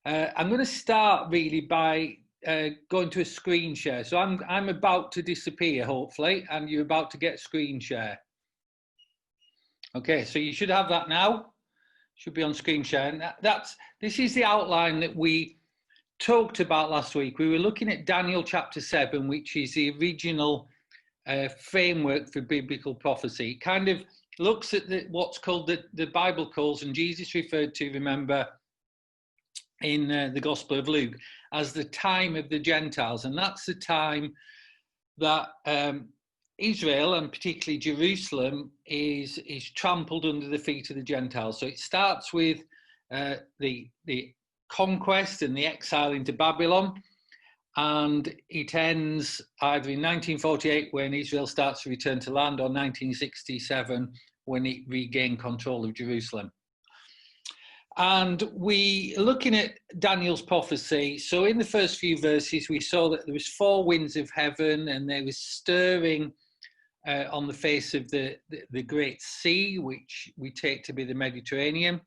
I'm going to start really by going to a screen share. So I'm about to disappear, hopefully, and you're about to get screen share. Okay, so you should have that now. Should be on screen share. And this is the outline that we talked about last week. We were looking at Daniel chapter 7, which is the original framework for biblical prophecy. It kind of looks at what's called the Bible calls, and Jesus referred to, remember, in the Gospel of Luke, as the time of the Gentiles. And that's the time that Israel, and particularly Jerusalem, is trampled under the feet of the Gentiles. So it starts with the conquest and the exile into Babylon, and it ends either in 1948 when Israel starts to return to land, or 1967 when it regained control of Jerusalem. And we looking at Daniel's prophecy. So in the first few verses, we saw that there was 4 winds of heaven, and there was stirring on the face of the Great Sea, which we take to be the Mediterranean,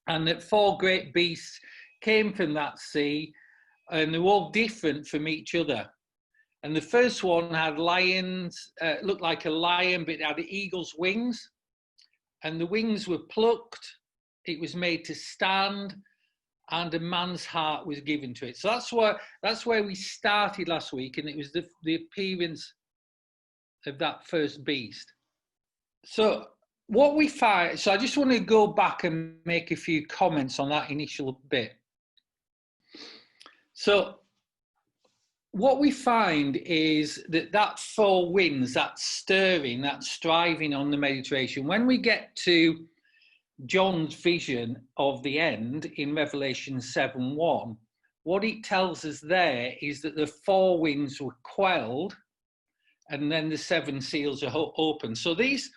and that 4 great beasts came from that sea, and they were all different from each other. And the first one had lions, looked like a lion, but it had eagle's wings, and the wings were plucked. It was made to stand, and a man's heart was given to it. So that's where we started last week, and it was the appearance of that first beast. So what we find, so I just want to go back and make a few comments on that initial bit. So what we find is that 4 winds, that stirring, that striving on the Mediterranean, when we get to John's vision of the end in Revelation 7:1, what it tells us there is that the 4 winds were quelled, and then the 7 seals are open. So this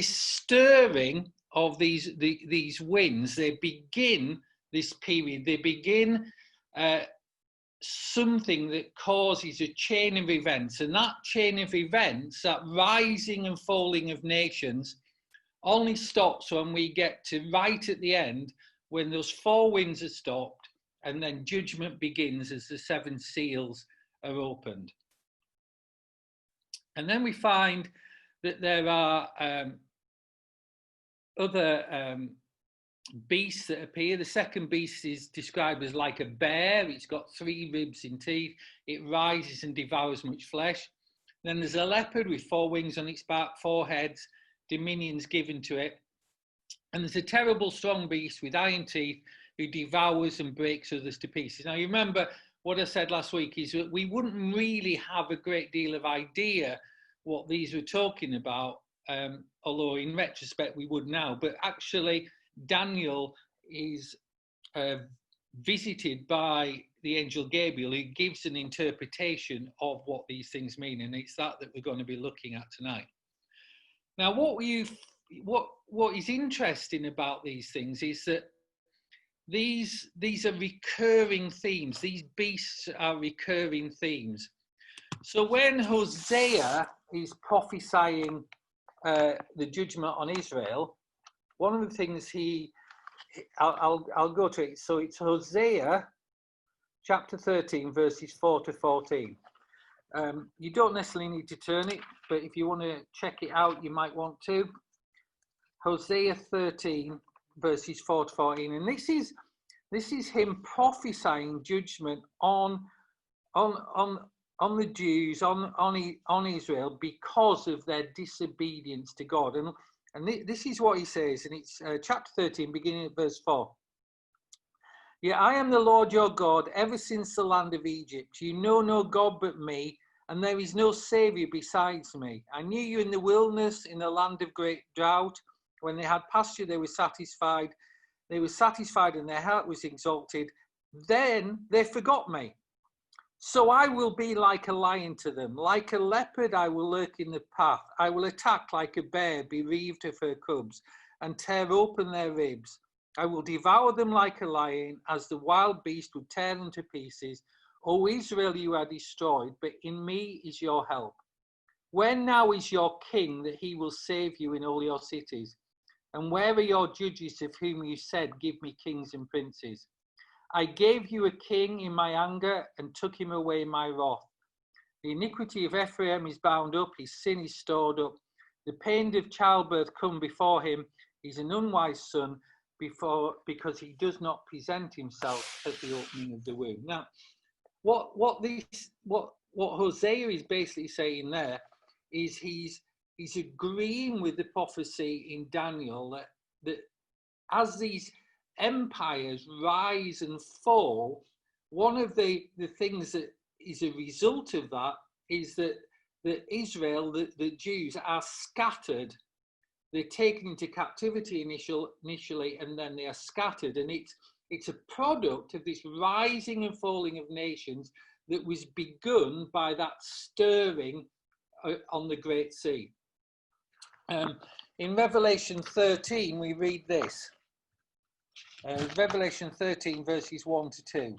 stirring of these winds, they begin this period. They begin something that causes a chain of events, and that chain of events, that rising and falling of nations, only stops when we get to right at the end, when those 4 winds are stopped, and then judgment begins as the 7 seals are opened. And then we find that there are other beasts that appear. The second beast is described as like a bear. It's got 3 ribs and teeth. It rises and devours much flesh. Then there's a leopard with 4 wings on its back, 4 heads, dominions given to it. And there's a terrible strong beast with iron teeth who devours and breaks others to pieces. Now, you remember what I said last week is that we wouldn't really have a great deal of idea what these were talking about, although in retrospect we would now. But actually, Daniel is visited by the angel Gabriel, who gives an interpretation of what these things mean, and it's that we're going to be looking at tonight. Now, what is interesting about these things is that these are recurring themes. These beasts are recurring themes. So when Hosea is prophesying the judgment on Israel, one of the things I'll go to it. So it's Hosea chapter 13, verses 4 to 14. You don't necessarily need to turn it, but if you want to check it out, you might want to. Hosea 13, verses 4 to 14, and this is him prophesying judgment on the Jews, on Israel, because of their disobedience to God. And this is what he says, and it's chapter 13, beginning at verse 4. Yeah, I am the Lord your God, ever since the land of Egypt. You know no God but me, and there is no Saviour besides me. I knew you in the wilderness, in the land of great drought. When they had pasture, they were satisfied. They were satisfied, and their heart was exalted. Then they forgot me. So I will be like a lion to them. Like a leopard, I will lurk in the path. I will attack like a bear bereaved of her cubs, and tear open their ribs. I will devour them like a lion, as the wild beast would tear them to pieces. O Israel, you are destroyed, but in me is your help. When now is your king, that he will save you in all your cities? And where are your judges, of whom you said, give me kings and princes? I gave you a king in my anger and took him away in my wrath. The iniquity of Ephraim is bound up, his sin is stored up. The pain of childbirth come before him. He's an unwise son because he does not present himself at the opening of the womb. Now, what Hosea is basically saying there is he's agreeing with the prophecy in Daniel that as these empires rise and fall, one of the things that is a result of that is that Israel, the Jews, are scattered. They're taken into captivity initially, and then they are scattered. And it's a product of this rising and falling of nations that was begun by that stirring on the Great Sea. In Revelation 13, we read this. Revelation 13, verses 1 to 2.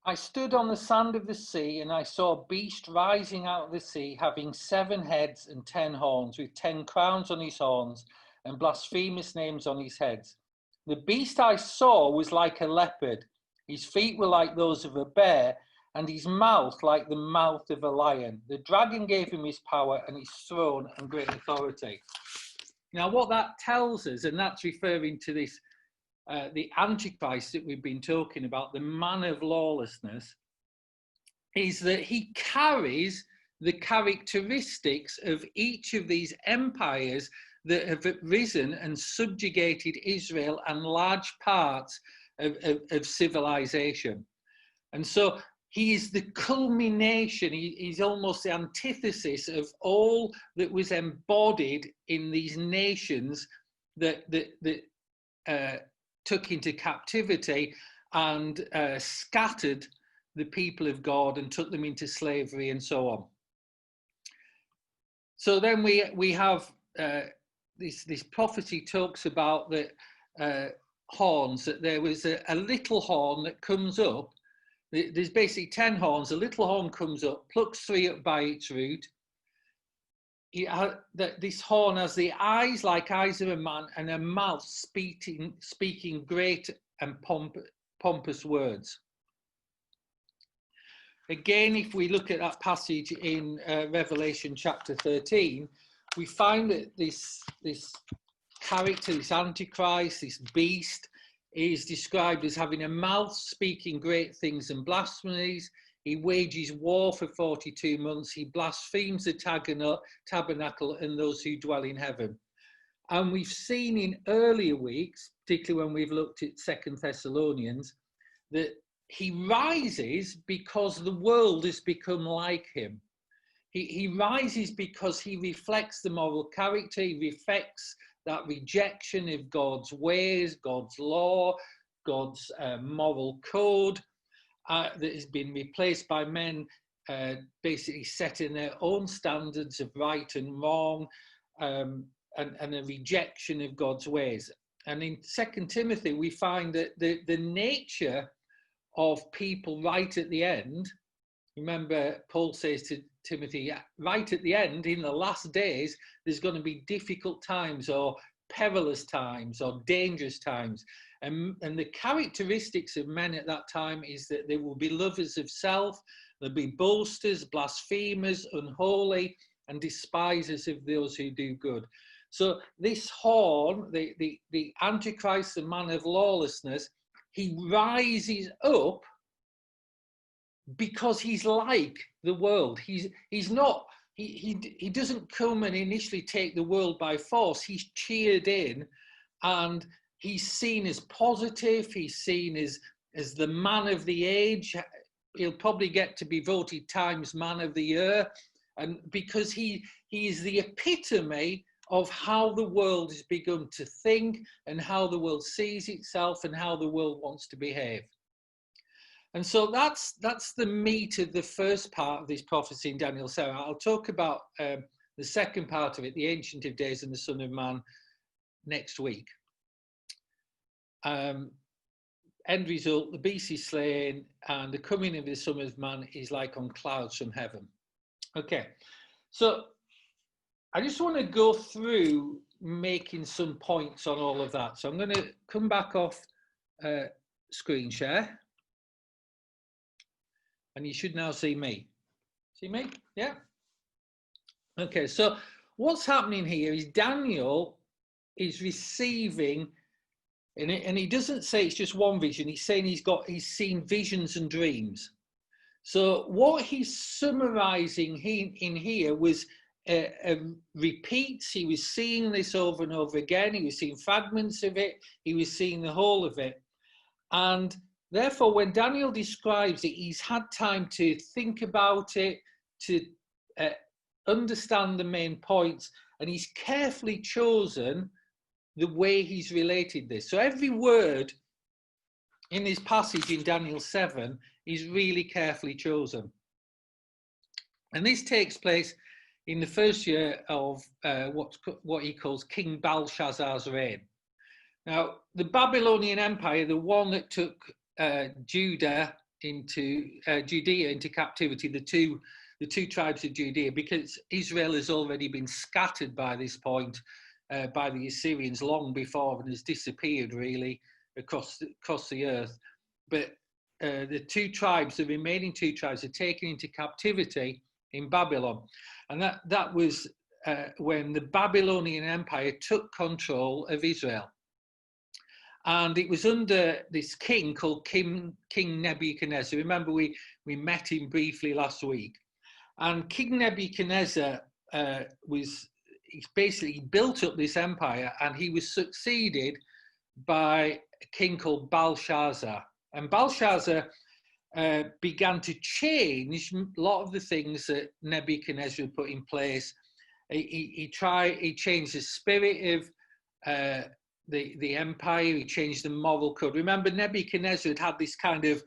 I stood on the sand of the sea, and I saw a beast rising out of the sea, having 7 heads and 10 horns, with 10 crowns on his horns, and blasphemous names on his heads. The beast I saw was like a leopard. His feet were like those of a bear, and his mouth like the mouth of a lion. The dragon gave him his power and his throne and great authority. Now, what that tells us, and that's referring to this, the Antichrist that we've been talking about, the man of lawlessness, is that he carries the characteristics of each of these empires that have risen and subjugated Israel and large parts of civilization. And so he is the culmination, he's almost the antithesis of all that was embodied in these nations that took into captivity and scattered the people of God and took them into slavery and so on. So then we have this prophecy talks about the horns, that there was a little horn that comes up. There's basically 10 horns. A little horn comes up, plucks 3 up by its root. This horn has the eyes like eyes of a man, and a mouth speaking great and pompous words. Again, if we look at that passage in Revelation chapter 13, we find that this character, this Antichrist, this beast, is described as having a mouth speaking great things and blasphemies. He wages war for 42 months. He blasphemes the tabernacle and those who dwell in heaven. And we've seen in earlier weeks, particularly when we've looked at 2 Thessalonians, that he rises because the world has become like him. He rises because he reflects the moral character. He reflects that rejection of God's ways, God's law, God's moral code that has been replaced by men basically setting their own standards of right and wrong, and a rejection of God's ways. And in 2 Timothy, we find that the nature of people right at the end, remember Paul says to Timothy, right at the end, in the last days, there's going to be difficult times or perilous times or dangerous times. And the characteristics of men at that time is that they will be lovers of self, they'll be boasters, blasphemers, unholy, and despisers of those who do good. So this horn, the Antichrist, the man of lawlessness, he rises up because he's like the world. He doesn't come and initially take the world by force. He's cheered in, and he's seen as positive. He's seen as the man of the age. He'll probably get to be voted Times Man of the Year, and because he is the epitome of how the world has begun to think and how the world sees itself and how the world wants to behave. And so that's the meat of the first part of this prophecy in Daniel 7. I'll talk about the second part of it, the Ancient of Days and the Son of Man, next week. End result, the beast is slain, and the coming of the Son of Man is like on clouds from heaven. Okay, so I just want to go through making some points on all of that. So I'm going to come back off screen share. And you should now see me. See me? Yeah. Okay, so what's happening here is Daniel is receiving, and he doesn't say it's just one vision, he's saying he's seen visions and dreams. So what he's summarizing in here was repeats. He was seeing this over and over again. He was seeing fragments of it. He was seeing the whole of it. And therefore, when Daniel describes it, he's had time to think about it, to understand the main points, and he's carefully chosen the way he's related this. So every word in this passage in Daniel 7 is really carefully chosen. And this takes place in the first year of what he calls King Belshazzar's reign. Now, the Babylonian Empire, the one that took Judea into captivity, the two tribes of Judea, because Israel has already been scattered by this point by the Assyrians long before and has disappeared really across the earth. But the remaining two tribes are taken into captivity in Babylon, and that was when the Babylonian Empire took control of Israel. And it was under this king called King Nebuchadnezzar. Remember, we met him briefly last week. And King Nebuchadnezzar he basically built up this empire, and he was succeeded by a king called Belshazzar. And Belshazzar began to change a lot of the things that Nebuchadnezzar put in place. He changed the spirit of the empire. He changed the moral code. Remember, Nebuchadnezzar had this kind of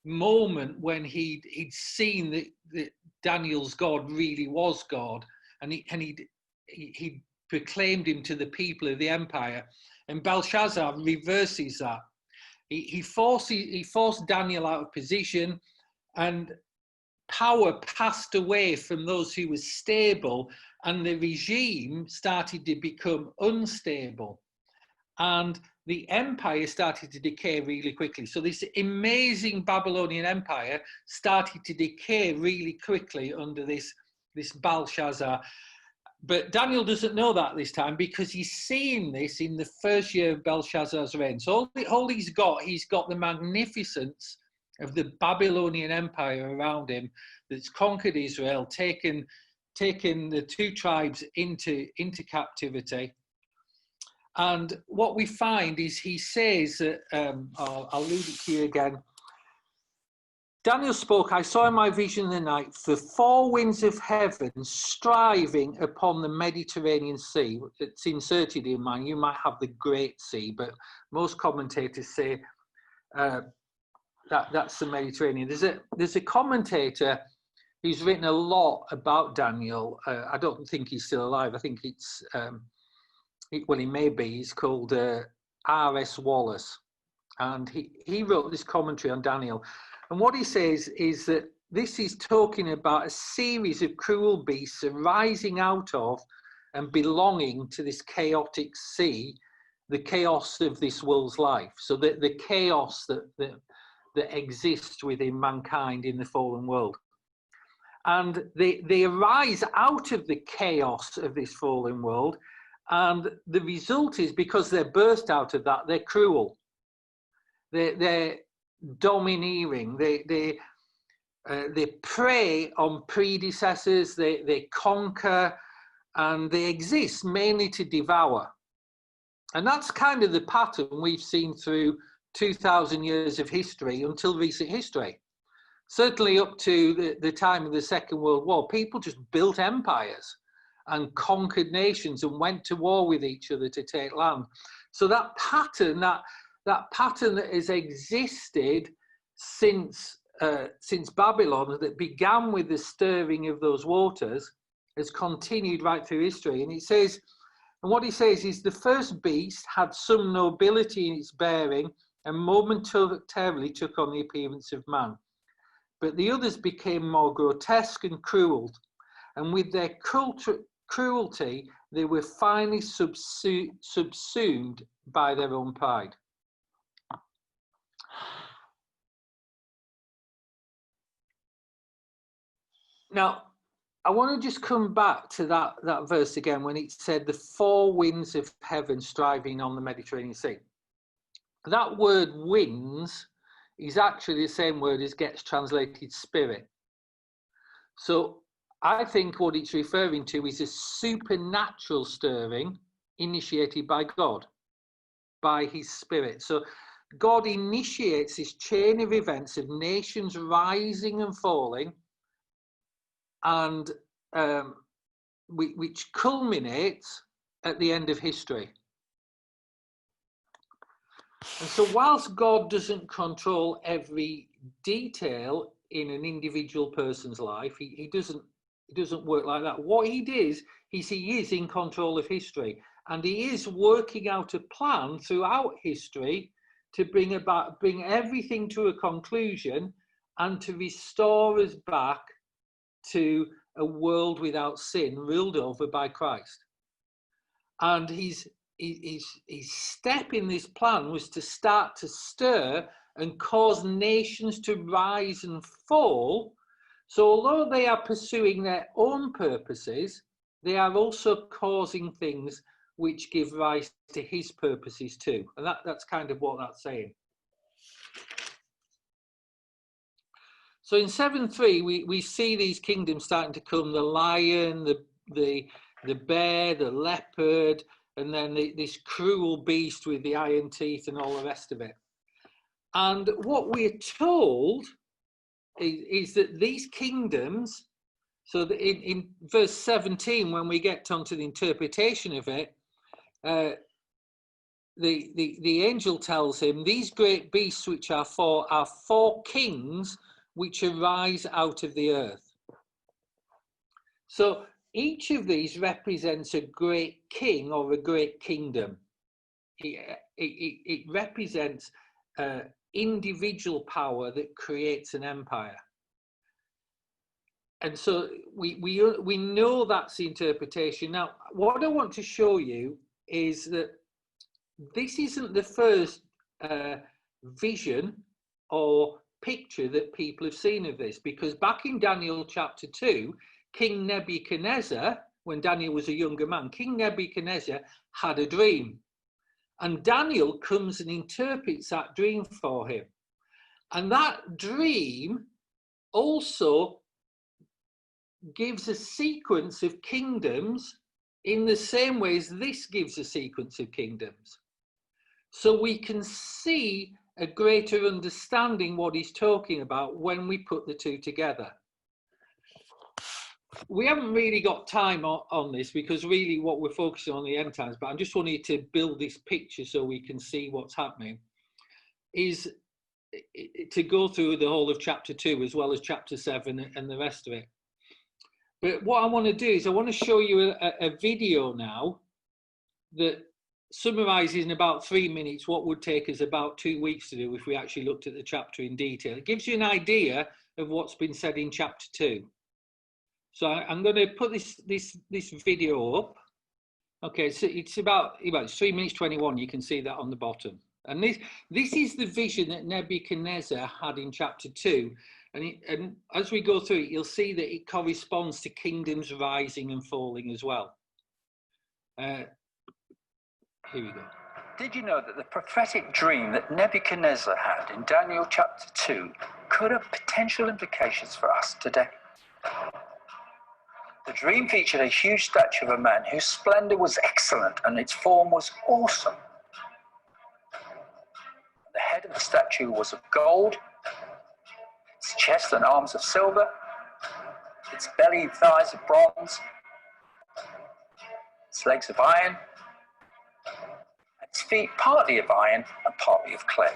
moment when he'd seen that Daniel's God really was God, and he proclaimed him to the people of the empire. And Belshazzar reverses that. He forced Daniel out of position, and power passed away from those who were stable, and the regime started to become unstable. And the empire started to decay really quickly. So this amazing Babylonian empire started to decay really quickly under this Belshazzar. But Daniel doesn't know that this time, because he's seeing this in the first year of Belshazzar's reign. So all he's got the magnificence of the Babylonian empire around him that's conquered Israel, taken the two tribes into captivity. And what we find is he says that, I'll read it to you again. Daniel spoke, I saw in my vision in the night the four winds of heaven striving upon the Mediterranean Sea. It's inserted in mine. You might have the Great Sea, but most commentators say that's the Mediterranean. There's a commentator who's written a lot about Daniel. I don't think he's still alive. I think it's... well, he may be. He's called R.S. Wallace, and he wrote this commentary on Daniel. And what he says is that this is talking about a series of cruel beasts arising out of and belonging to this chaotic sea, the chaos of this world's life. So the chaos that exists within mankind in the fallen world. And they arise out of the chaos of this fallen world. And the result is, because they're birthed out of that, they're cruel. They're domineering. They prey on predecessors. They conquer, and they exist mainly to devour. And that's kind of the pattern we've seen through 2,000 years of history until recent history. Certainly up to the time of the Second World War, people just built empires and conquered nations and went to war with each other to take land. So that pattern that has existed since Babylon, that began with the stirring of those waters, has continued right through history. And it says, and what he says is, the first beast had some nobility in its bearing and momentarily took on the appearance of man. But the others became more grotesque and cruel, and with their cruelty, they were finally subsumed by their own pride. Now, I want to just come back to that verse again when it said the four winds of heaven striving on the Mediterranean Sea. That word winds is actually the same word as gets translated spirit. So I think what it's referring to is a supernatural stirring initiated by God, by his spirit. So God initiates this chain of events of nations rising and falling, and which culminates at the end of history. And so whilst God doesn't control every detail in an individual person's life, he doesn't work like that. What he does is he is in control of history, and he is working out a plan throughout history to bring everything to a conclusion and to restore us back to a world without sin, ruled over by Christ. And his step in this plan was to start to stir and cause nations to rise and fall. So although they are pursuing their own purposes, they are also causing things which give rise to his purposes too. And that's kind of what that's saying. So in 7:3, we see these kingdoms starting to come: the lion, the bear, the leopard, and then this cruel beast with the iron teeth and all the rest of it. And what we're told is that these kingdoms, so that in verse 17, when we get onto the interpretation of it, the angel tells him, these great beasts which are four kings which arise out of the earth. So each of these represents a great king or a great kingdom. It represents individual power that creates an empire. And so we know that's the interpretation. Now, what I want to show you is that this isn't the first vision or picture that people have seen of this, because back in Daniel chapter 2, King Nebuchadnezzar, when Daniel was a younger man, King Nebuchadnezzar had a dream, and Daniel comes and interprets that dream for him. And that dream also gives a sequence of kingdoms in the same way as this gives a sequence of kingdoms. So we can see a greater understanding what he's talking about when we put the two together. We haven't really got time on this, because really what we're focusing on the end times, but I just wanted to build this picture so we can see what's happening, is to go through the whole of chapter 2 as well as chapter 7 and the rest of it. But what I want to do is I want to show you a video now that summarizes in about 3 minutes what would take us about 2 weeks to do if we actually looked at the chapter in detail. It gives you an idea of what's been said in chapter 2. So I'm going to put this video up. Okay, so it's about 3 minutes 21. You can see that on the bottom. And this is the vision that Nebuchadnezzar had in chapter 2. And as we go through it, you'll see that it corresponds to kingdoms rising and falling as well. Here we go. Did you know that the prophetic dream that Nebuchadnezzar had in Daniel chapter 2 could have potential implications for us today? The dream featured a huge statue of a man whose splendor was excellent and its form was awesome. The head of the statue was of gold, its chest and arms of silver, its belly and thighs of bronze, its legs of iron, its feet partly of iron and partly of clay.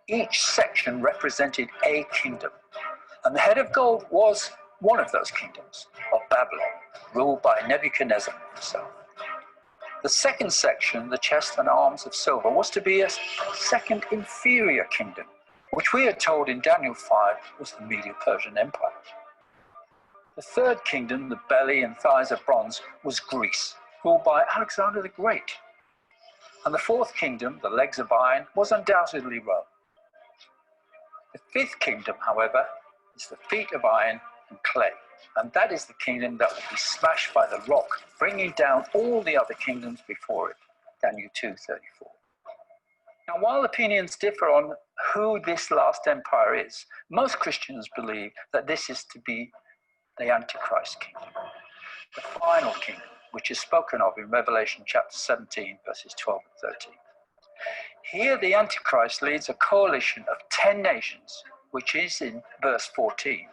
Each section represented a kingdom, and the head of gold was one of those kingdoms, of Babylon, ruled by Nebuchadnezzar himself. The second section, the chest and arms of silver, was to be a second inferior kingdom, which we are told in Daniel 5 was the Medo-Persian Empire. The third kingdom, the belly and thighs of bronze, was Greece, ruled by Alexander the Great. And the fourth kingdom, the legs of iron, was undoubtedly Rome. The fifth kingdom, however, is the feet of iron and clay, and that is the kingdom that will be smashed by the rock, bringing down all the other kingdoms before it. Daniel 2:34. Now, while opinions differ on who this last empire is, most Christians believe that this is to be the Antichrist kingdom, the final kingdom, which is spoken of in Revelation chapter 17, verses 12 and 13. Here, the Antichrist leads a coalition of 10 nations, which is in verse 14,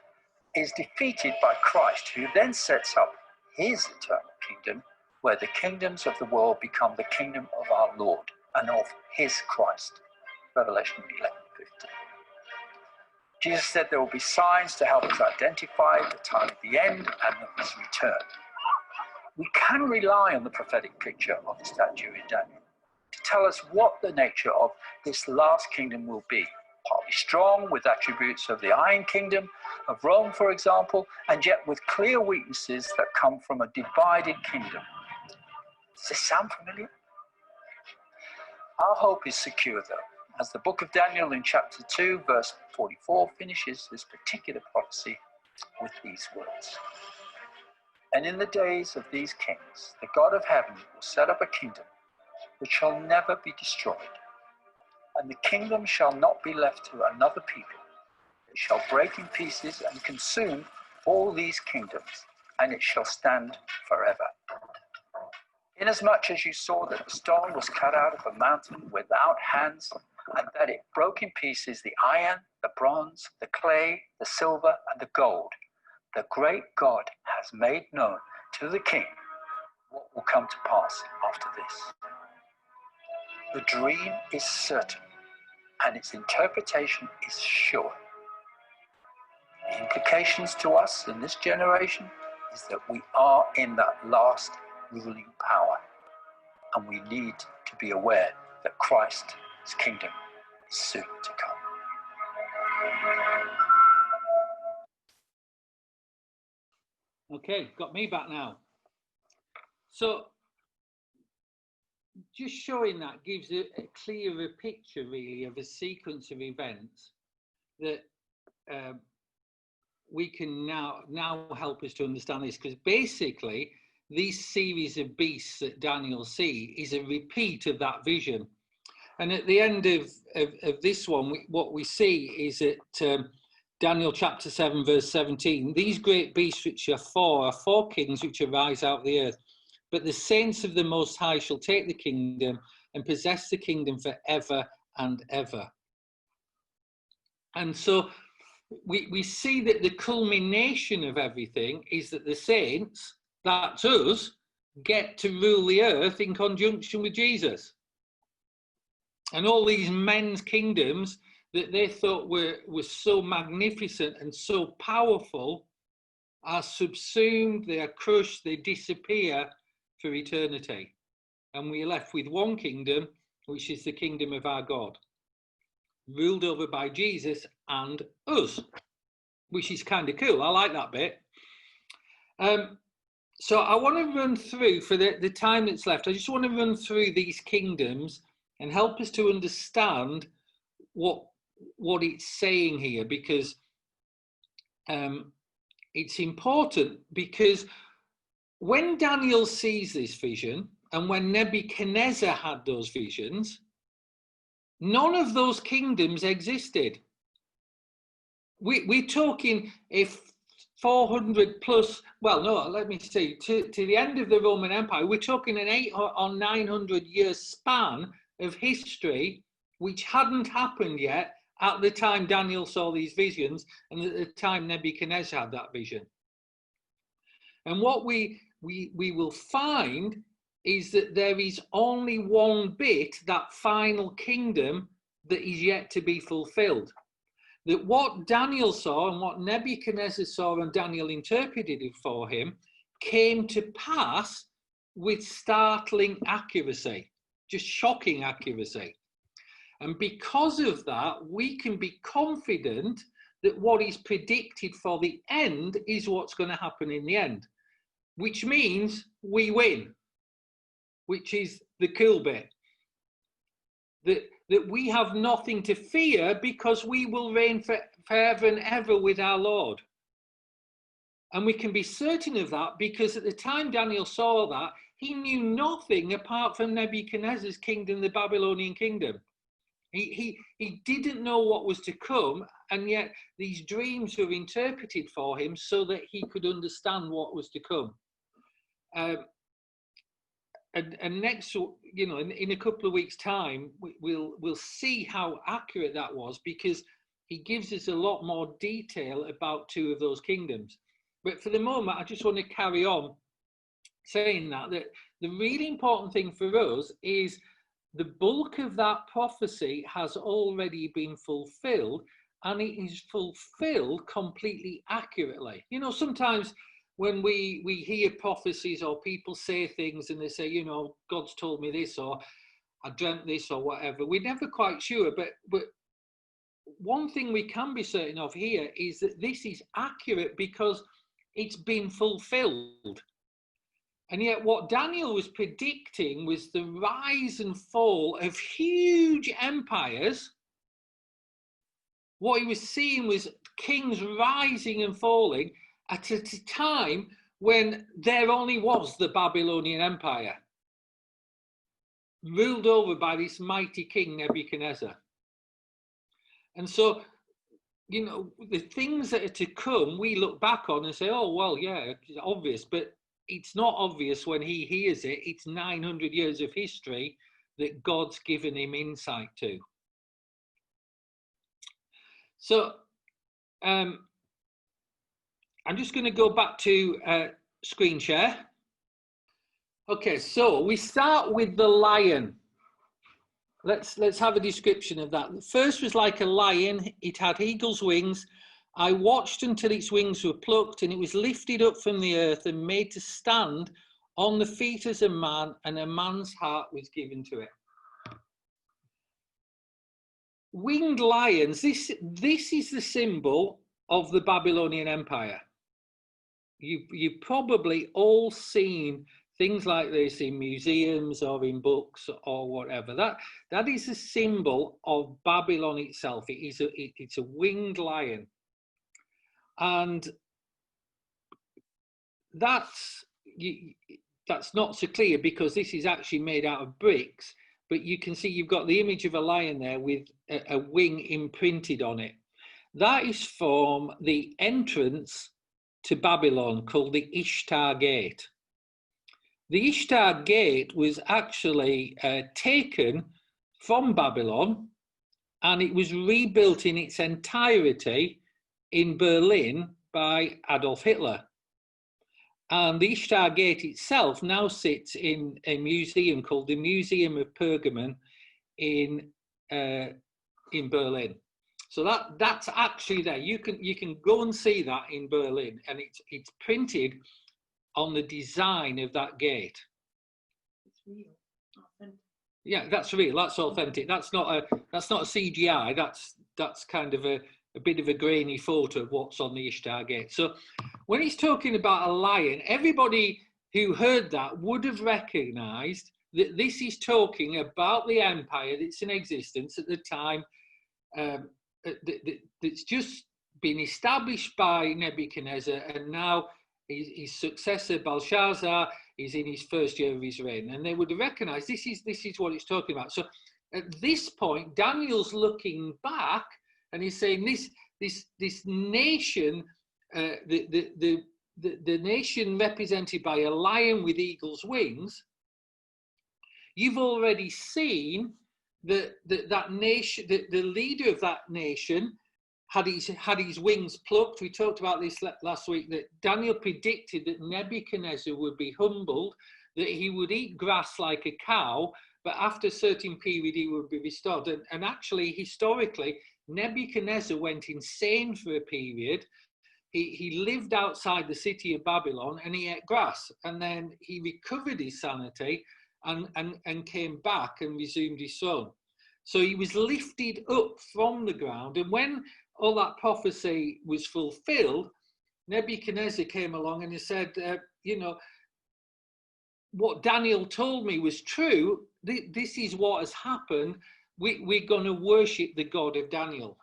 is defeated by Christ, who then sets up his eternal kingdom, where the kingdoms of the world become the kingdom of our Lord and of his Christ. Revelation 11:15. Jesus said there will be signs to help us identify the time of the end and of his return. We can rely on the prophetic picture of the statue in Daniel to tell us what the nature of this last kingdom will be. Partly strong, with attributes of the Iron Kingdom, of Rome, for example, and yet with clear weaknesses that come from a divided kingdom. Does this sound familiar? Our hope is secure, though, as the book of Daniel in chapter 2, verse 44, finishes this particular prophecy with these words. And in the days of these kings, the God of heaven will set up a kingdom which shall never be destroyed. And the kingdom shall not be left to another people. It shall break in pieces and consume all these kingdoms, and it shall stand forever. Inasmuch as you saw that the stone was cut out of a mountain without hands, and that it broke in pieces the iron, the bronze, the clay, the silver, and the gold, the great God has made known to the king what will come to pass after this. The dream is certain, and its interpretation is sure. The implications to us in this generation is that we are in that last ruling power, and we need to be aware that Christ's kingdom is soon to come. Okay, got me back now. So, just showing that gives a clearer picture, really, of a sequence of events that we can now help us to understand this, because basically this series of beasts that Daniel sees is a repeat of that vision. And at the end of this one, what we see is that Daniel chapter 7, verse 17, these great beasts which are four kings which arise out of the earth. But the saints of the Most High shall take the kingdom and possess the kingdom forever and ever. And so we see that the culmination of everything is that the saints, that's us, get to rule the earth in conjunction with Jesus. And all these men's kingdoms that they thought were so magnificent and so powerful are subsumed, they are crushed, they disappear for eternity. And we're left with one kingdom, which is the kingdom of our God, ruled over by Jesus and us, which is kind of cool. I like that bit. So I want to run through, for the time that's left, I just want to run through these kingdoms and help us to understand what it's saying here, because it's important, because when Daniel sees this vision and when Nebuchadnezzar had those visions, none of those kingdoms existed. We're talking if 400 plus, well, no, let me see, to the end of the Roman Empire, we're talking an 800 or 900 year span of history which hadn't happened yet at the time Daniel saw these visions and at the time Nebuchadnezzar had that vision. And what we will find is that there is only one bit, that final kingdom, that is yet to be fulfilled. That what Daniel saw and what Nebuchadnezzar saw and Daniel interpreted it for him came to pass with startling accuracy, just shocking accuracy. And because of that, we can be confident that what is predicted for the end is what's going to happen in the end, which means we win, which is the cool bit. That we have nothing to fear because we will reign forever and ever with our Lord. And we can be certain of that because at the time Daniel saw that, he knew nothing apart from Nebuchadnezzar's kingdom, the Babylonian kingdom. He didn't know what was to come, and yet these dreams were interpreted for him so that he could understand what was to come. And next, in a couple of weeks' time, we'll see how accurate that was, because he gives us a lot more detail about two of those kingdoms. But for the moment, I just want to carry on saying that the really important thing for us is the bulk of that prophecy has already been fulfilled, and it is fulfilled completely accurately. Sometimes when we hear prophecies or people say things and they say, God's told me this, or I dreamt this, or whatever, we're never quite sure. But one thing we can be certain of here is that this is accurate because it's been fulfilled. And yet what Daniel was predicting was the rise and fall of huge empires. What he was seeing was kings rising and falling at a time when there only was the Babylonian Empire, ruled over by this mighty king Nebuchadnezzar. And so, the things that are to come, we look back on and say, oh, well, yeah, it's obvious. But it's not obvious when he hears it. It's 900 years of history that God's given him insight to. So I'm just going to go back to screen share. Okay, so we start with the lion. Let's have a description of that. The first was like a lion. It had eagle's wings. I watched until its wings were plucked, and it was lifted up from the earth and made to stand on the feet as a man, and a man's heart was given to it. Winged lions, this is the symbol of the Babylonian Empire. You've probably all seen things like this in museums or in books or whatever. That is a symbol of Babylon itself. It's a winged lion. And that's not so clear because this is actually made out of bricks, but you can see you've got the image of a lion there with a wing imprinted on it. That is from the entrance to Babylon, called the Ishtar Gate. The Ishtar Gate was actually taken from Babylon, and it was rebuilt in its entirety in Berlin by Adolf Hitler. And the Ishtar Gate itself now sits in a museum called the Museum of Pergamon in Berlin. So that's actually there. You can go and see that in Berlin, and it's printed on the design of that gate. It's real, authentic. Yeah, that's real. That's authentic. That's not a CGI. That's kind of a bit of a grainy photo of what's on the Ishtar Gate. So when he's talking about a lion, everybody who heard that would have recognized that this is talking about the empire that's in existence at the time, that's just been established by Nebuchadnezzar, and now his successor Belshazzar is in his first year of his reign, and they would have recognized this is what it's talking about. So at this point, Daniel's looking back and he's saying this nation, the nation represented by a lion with eagle's wings. You've already seen that nation, the leader of that nation had his wings plucked. We talked about this last week, that Daniel predicted that Nebuchadnezzar would be humbled, that he would eat grass like a cow, but after a certain period he would be restored. And actually, historically, Nebuchadnezzar went insane for a period. He lived outside the city of Babylon and he ate grass, and then he recovered his sanity and came back and resumed his throne. So he was lifted up from the ground, and when all that prophecy was fulfilled, Nebuchadnezzar came along and he said, you know, what Daniel told me was true. This is what has happened. We're going to worship the God of Daniel.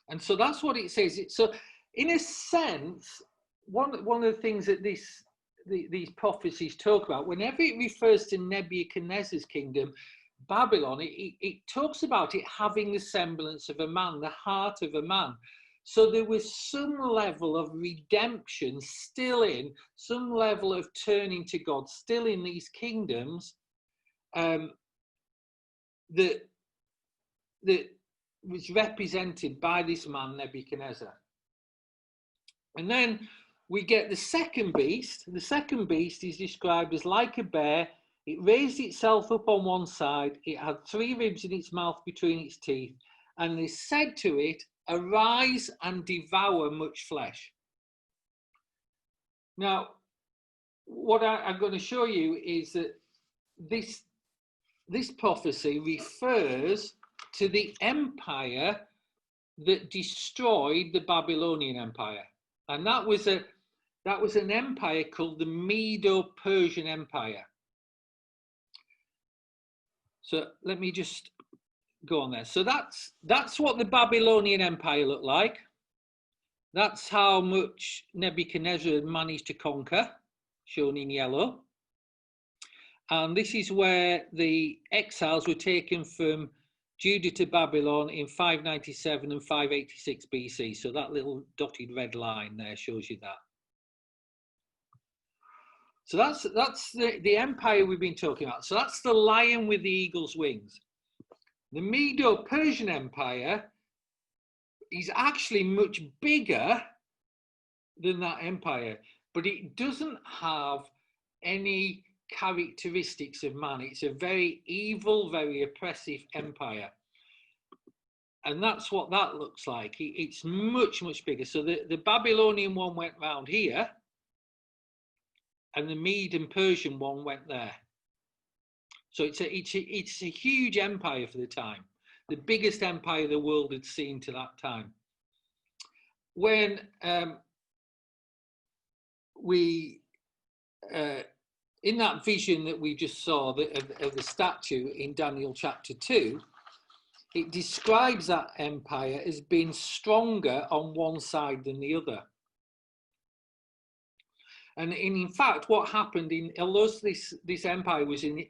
And so that's what it says. So in a sense, one of the things that these prophecies talk about, whenever it refers to Nebuchadnezzar's kingdom, Babylon, it talks about it having the semblance of a man, the heart of a man. So there was some level of redemption still in, some level of turning to God still in these kingdoms that was represented by this man, Nebuchadnezzar. And then we get the second beast. The second beast is described as like a bear. It raised itself up on one side. It had 3 ribs in its mouth between its teeth. And they said to it, arise and devour much flesh. Now, what I'm going to show you is that this prophecy refers to the empire that destroyed the Babylonian Empire. And that was an empire called the Medo-Persian Empire. So let me just go on there. So that's what the Babylonian Empire looked like. That's how much Nebuchadnezzar had managed to conquer, shown in yellow. And this is where the exiles were taken from Judah to Babylon in 597 and 586 BC. So that little dotted red line there shows you that. So that's the empire we've been talking about. So that's the lion with the eagle's wings. The Medo-Persian Empire is actually much bigger than that empire, but it doesn't have any characteristics of man. It's a very evil, very oppressive empire. And that's what that looks like. It's much, much bigger. So the Babylonian one went round here, and the Mede and Persian one went there. So it's a huge empire for the time, the biggest empire the world had seen to that time. When in that vision that we just saw of the statue in Daniel chapter 2, it describes that empire as being stronger on one side than the other. And in fact, what happened although this empire was in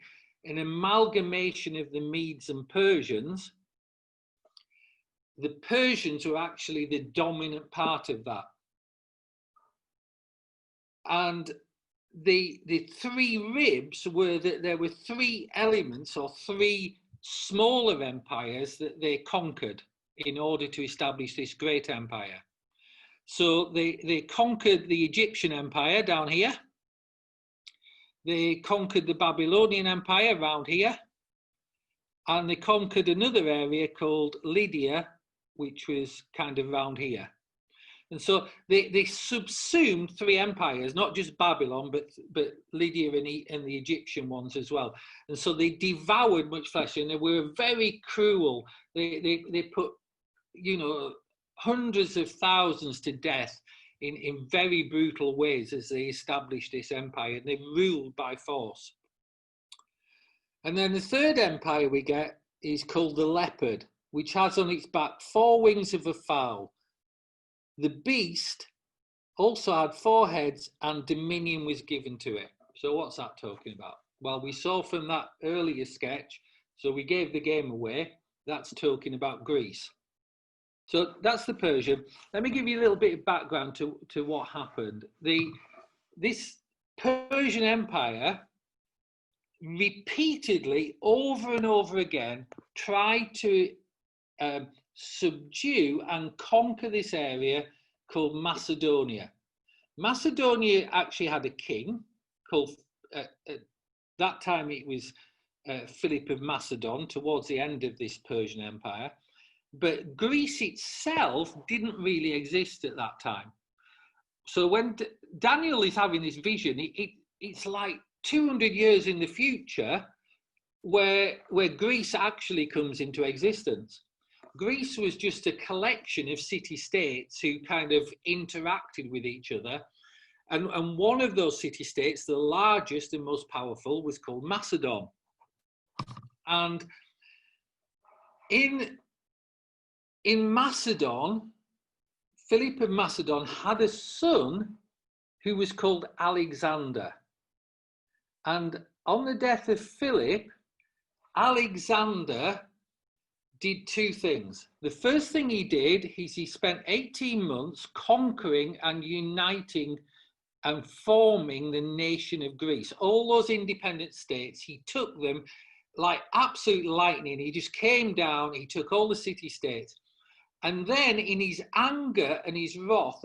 an amalgamation of the Medes and Persians, the Persians were actually the dominant part of that. And the 3 ribs were that there were 3 elements or 3 smaller empires that they conquered in order to establish this great empire. So they conquered the Egyptian Empire down here. They conquered the Babylonian Empire around here. And they conquered another area called Lydia, which was kind of around here. And so they subsumed 3 empires, not just Babylon, but Lydia and the Egyptian ones as well. And so they devoured much flesh, and they were very cruel. They put, hundreds of thousands to death in very brutal ways as they established this empire, and they ruled by force. And then the third empire we get is called the leopard, which has on its back 4 wings of a fowl. The beast also had 4 heads, and dominion was given to it. So what's that talking about? Well, we saw from that earlier sketch, so we gave the game away, that's talking about Greece. So that's the Persian. Let me give you a little bit of background to what happened. This Persian Empire repeatedly, over and over again, tried to subdue and conquer this area called Macedonia. Macedonia actually had a king called, at that time it was Philip of Macedon, towards the end of this Persian Empire. But Greece itself didn't really exist at that time. So when Daniel is having this vision, it's like 200 years in the future where Greece actually comes into existence. Greece was just a collection of city-states who kind of interacted with each other. And one of those city-states, the largest and most powerful, was called Macedon. And in Macedon, Philip of Macedon had a son who was called Alexander. And on the death of Philip, Alexander did two things. The first thing he did is he spent 18 months conquering and uniting and forming the nation of Greece. All those independent states, he took them like absolute lightning. He just came down, he took all the city-states. And then in his anger and his wrath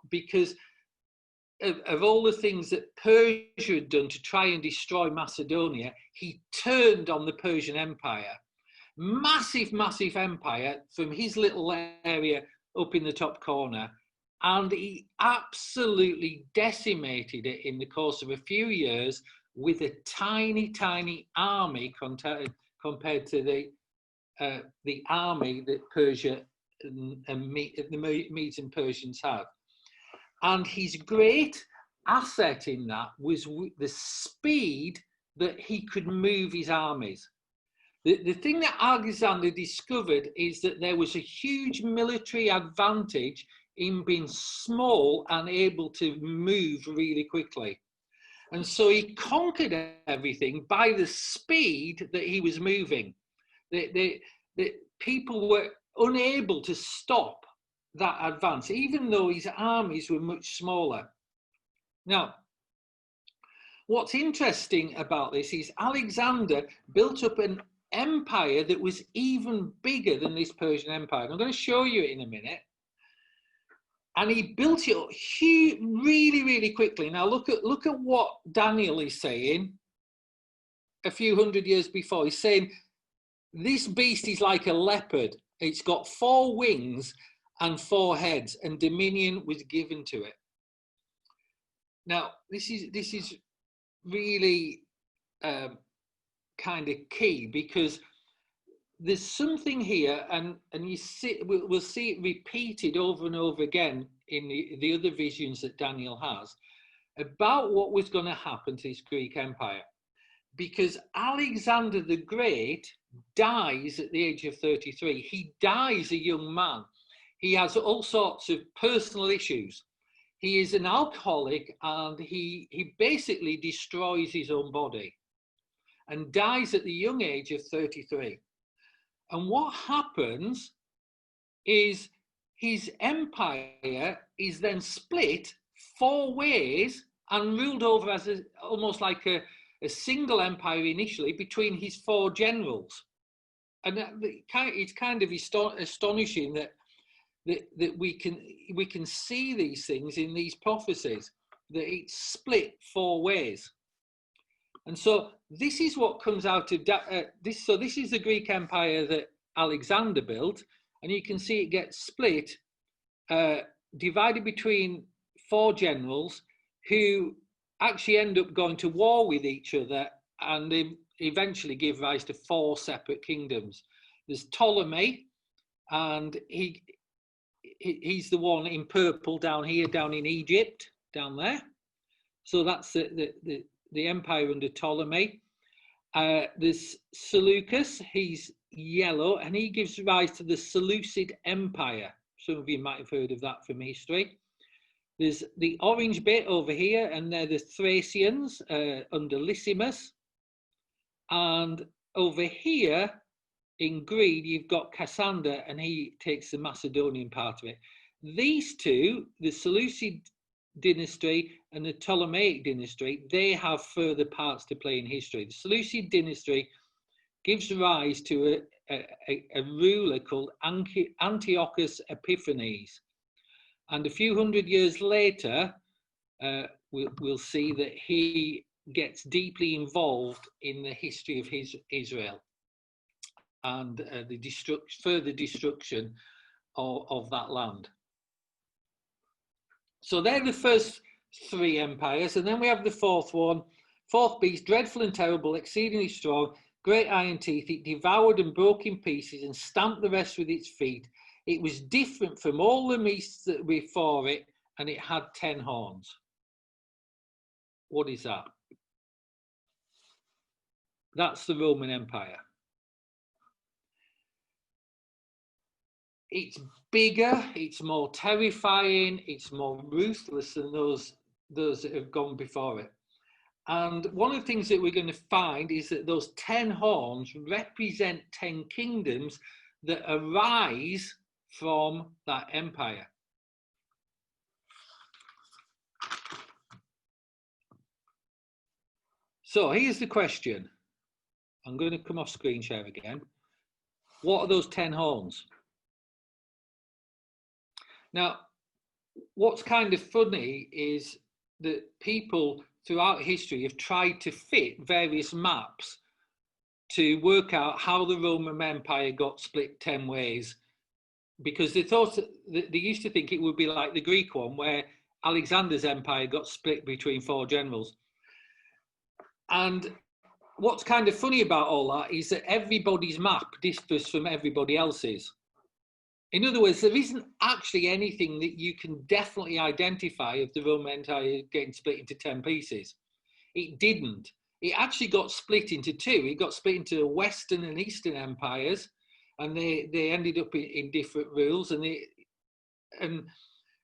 because of all the things that Persia had done to try and destroy Macedonia, he turned on the Persian Empire. Massive, massive empire from his little area up in the top corner. And he absolutely decimated it in the course of a few years with a tiny, tiny army compared to the army that Persia and the Medes and Persians had. And his great asset in that was the speed that he could move his armies. The thing that Alexander discovered is that there was a huge military advantage in being small and able to move really quickly. And so he conquered everything by the speed that he was moving. The people were unable to stop that advance, even though his armies were much smaller. Now, what's interesting about this is Alexander built up an empire that was even bigger than this Persian Empire. And I'm going to show you it in a minute. And he built it up really, really quickly. Now look at what Daniel is saying a few hundred years before. He's saying this beast is like a leopard. It's got 4 wings and 4 heads, and dominion was given to it. Now this is really kind of key, because there's something here, and we'll see it repeated over and over again in the other visions that Daniel has about what was going to happen to this Greek Empire. Because Alexander the Great dies at the age of 33. He dies a young man. He has all sorts of personal issues. He is an alcoholic, and he basically destroys his own body and dies at the young age of 33. And what happens is his empire is then split 4 ways and ruled over as almost like a single empire initially between his 4 generals. And it's kind of astonishing that we can see these things in these prophecies, that it's split 4 ways. And so this is what comes out of this. So this is the Greek Empire that Alexander built, and you can see it gets split, divided between 4 generals who actually end up going to war with each other, and they eventually give rise to 4 separate kingdoms. There's Ptolemy, and he's the one in purple down here, down in Egypt, down there. So that's the empire under Ptolemy. There's Seleucus, he's yellow, and he gives rise to the Seleucid Empire. Some of you might have heard of that from history. There's the orange bit over here, and they're the Thracians under Lysimus. And over here in green, you've got Cassander, and he takes the Macedonian part of it. These two, the Seleucid dynasty and the Ptolemaic dynasty, they have further parts to play in history. The Seleucid dynasty gives rise to a ruler called Antiochus Epiphanes. And a few hundred years later, we'll see that he gets deeply involved in the history of Israel and the further destruction of that land. So they're the first 3 empires, and then we have the 4th one. 4th beast, dreadful and terrible, exceedingly strong, great iron teeth. It devoured and broke in pieces and stamped the rest with its feet. It was different from all the beasts that were before it, and it had 10 horns. What is that? That's the Roman Empire. It's bigger, it's more terrifying, it's more ruthless than those that have gone before it. And one of the things that we're going to find is that those 10 horns represent 10 kingdoms that arise from that empire. So here's the question. I'm going to come off screen share again. What are those 10 horns? Now, what's kind of funny is that people throughout history have tried to fit various maps to work out how the Roman Empire got split 10 ways, because they thought they used to think it would be like the Greek one, where Alexander's empire got split between 4 generals. And what's kind of funny about all that is that everybody's map differs from everybody else's. In other words, there isn't actually anything that you can definitely identify of the Roman Empire getting split into 10 pieces. It didn't. It actually got split into 2. It got split into Western and Eastern empires, and they ended up in different rules, and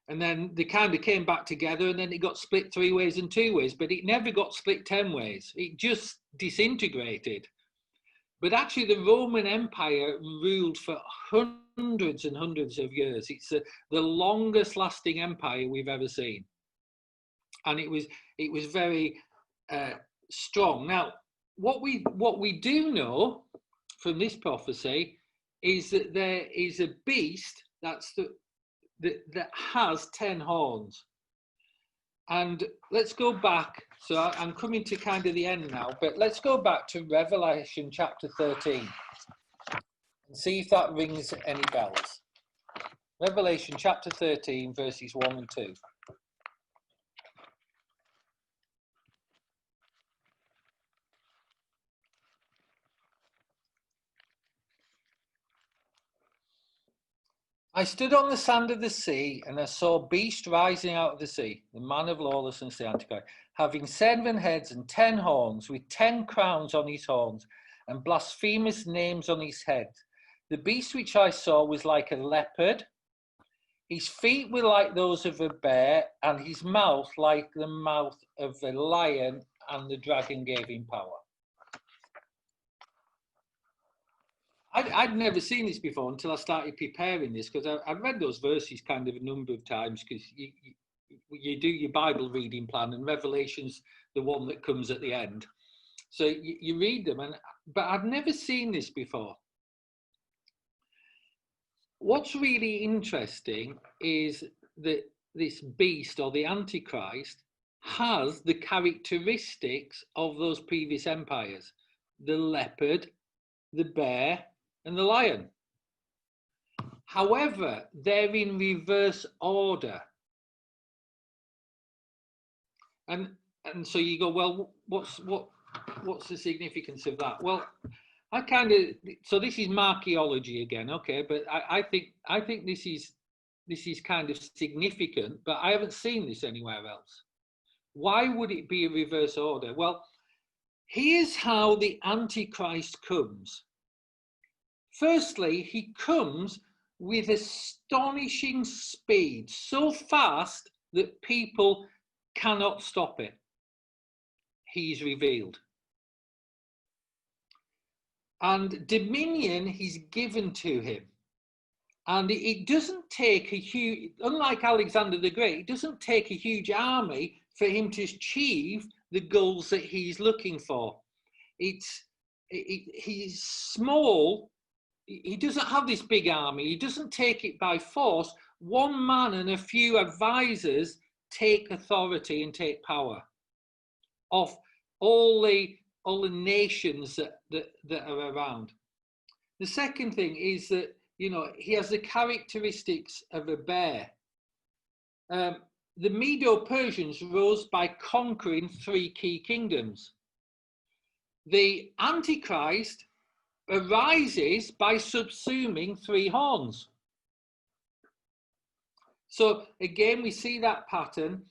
then they kind of came back together, and then it got split 3 ways and 2 ways, but it never got split 10 ways. It just disintegrated. But actually, the Roman Empire ruled for hundreds and hundreds of years. It's the longest lasting empire we've ever seen. And it was very strong. Now, what we do know from this prophecy is that there is a beast that has 10 horns. And let's go back. So I'm coming to kind of the end now, but let's go back to Revelation chapter 13 and see if that rings any bells. Revelation chapter 13, verses 1 and 2. I stood on the sand of the sea, and I saw a beast rising out of the sea, the man of lawlessness, the Antichrist, having 7 heads and 10 horns, with 10 crowns on his horns, and blasphemous names on his head. The beast which I saw was like a leopard. His feet were like those of a bear, and his mouth like the mouth of a lion, and the dragon gave him power. I'd never seen this before until I started preparing this, because I've read those verses kind of a number of times, because you do your Bible reading plan, and Revelation's the one that comes at the end. So you read them, but I've never seen this before. What's really interesting is that this beast, or the Antichrist, has the characteristics of those previous empires: the leopard, the bear, and the lion. However, they're in reverse order. And so you go, well, what's the significance of that? Well, so this is marchaeology again, okay, but I think this is kind of significant, but I haven't seen this anywhere else. Why would it be a reverse order? Well, here's how the Antichrist comes. Firstly, he comes with astonishing speed, so fast that people cannot stop it. He's revealed. And dominion is given to him. And it doesn't take a huge, unlike Alexander the Great, it doesn't take a huge army for him to achieve the goals that he's looking for. He's small. He doesn't have this big army. He doesn't take it by force. One man and a few advisors take authority and take power of all the nations that are around. The second thing is that, he has the characteristics of a bear. The Medo-Persians rose by conquering 3 key kingdoms. the Antichrist arises by subsuming 3 horns. So again, we see that pattern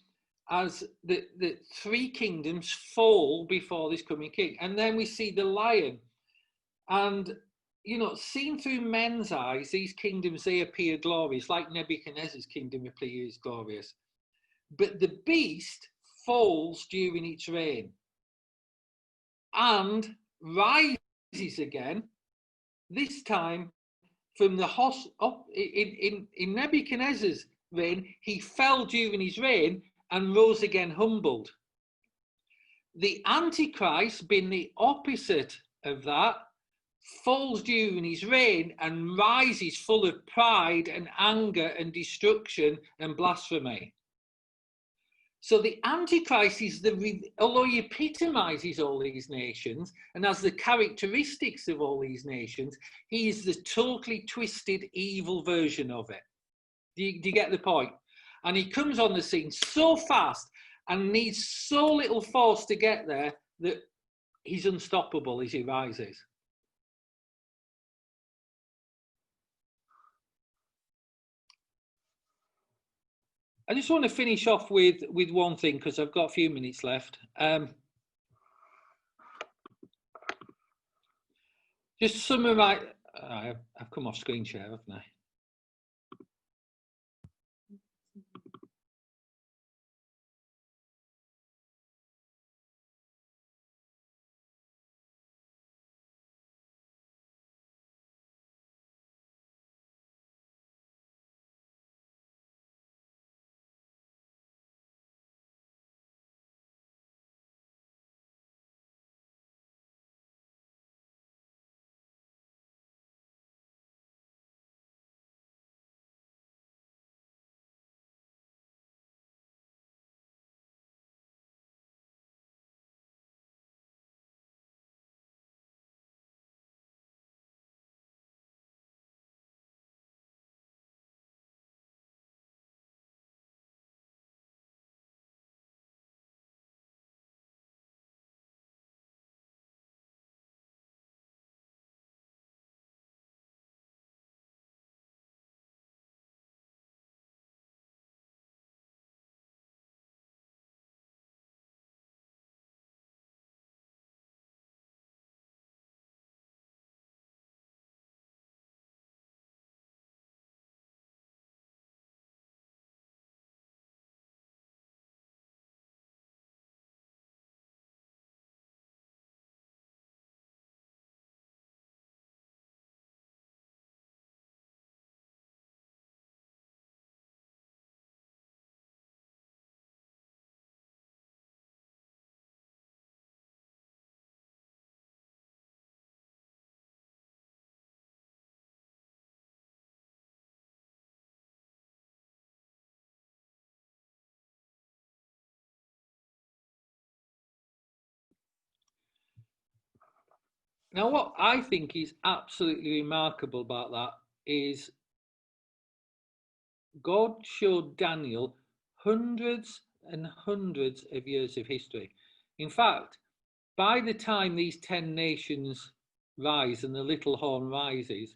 as the 3 kingdoms fall before this coming king. And then we see the lion. And, you know, seen through men's eyes, these kingdoms, they appear glorious, like Nebuchadnezzar's kingdom appears glorious. But the beast falls during its reign and rises again, this time from the in Nebuchadnezzar's reign, he fell during his reign and rose again humbled. The Antichrist, being the opposite of that, falls during his reign and rises full of pride and anger and destruction and blasphemy. So the Antichrist is although he epitomizes all these nations and has the characteristics of all these nations, he is the totally twisted, evil version of it. Do you get the point? And he comes on the scene so fast and needs so little force to get there that he's unstoppable as he rises. I just want to finish off with one thing because I've got a few minutes left. Just summarize. I've come off screen share, haven't I? Now, what I think is absolutely remarkable about that is God showed Daniel hundreds and hundreds of years of history. In fact, by the time these 10 nations rise and the little horn rises,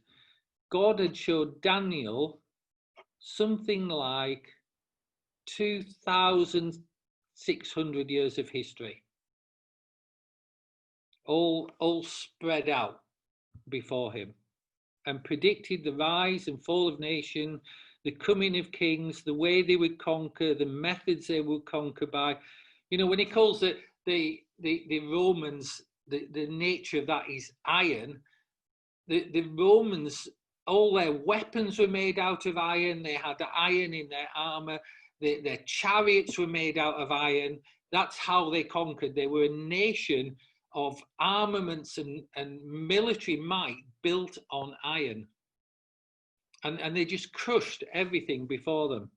God had showed Daniel something like 2,600 years of history, all spread out before him, and predicted the rise and fall of nation, the coming of kings, the way they would conquer, the methods they would conquer by. You know, when he calls it the Romans, the nature of that is iron. The Romans, all their weapons were made out of iron. They had iron in their armor. Their chariots were made out of iron. That's how they conquered. They were a nation of armaments and military might built on iron. And they just crushed everything before them.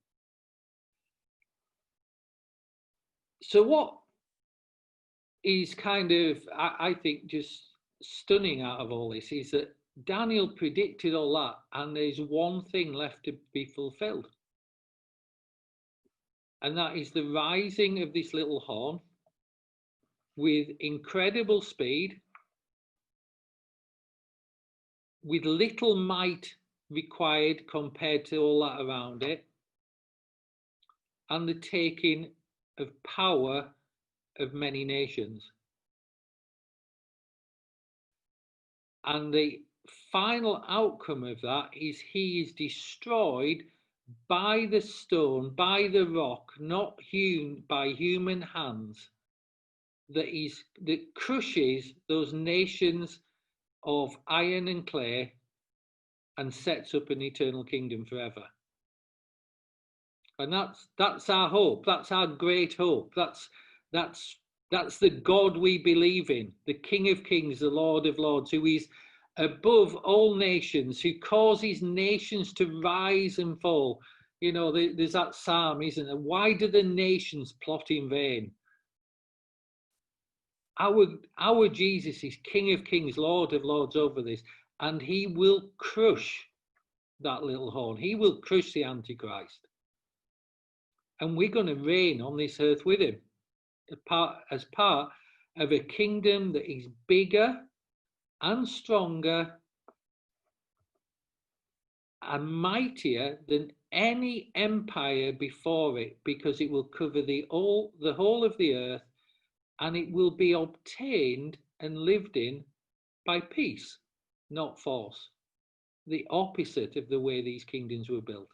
So what is kind of, I think, just stunning out of all this is that Daniel predicted all that, and there's one thing left to be fulfilled. And that is the rising of this little horn with incredible speed, with little might required compared to all that around it, and the taking of power of many nations. And the final outcome of that is he is destroyed by the stone, by the rock, not hewn by human hands, that crushes those nations of iron and clay and sets up an eternal kingdom forever. And that's our hope. That's our great hope. That's the God we believe in, the King of Kings, the Lord of Lords, who is above all nations, who causes nations to rise and fall. You know, there's that psalm, isn't there? Why do the nations plot in vain? Our Jesus is King of Kings, Lord of Lords over this, and he will crush that little horn. He will crush the Antichrist. And we're going to reign on this earth with him as part of a kingdom that is bigger and stronger and mightier than any empire before it, because it will cover the whole of the earth, and it will be obtained and lived in by peace, not force. The opposite of the way these kingdoms were built.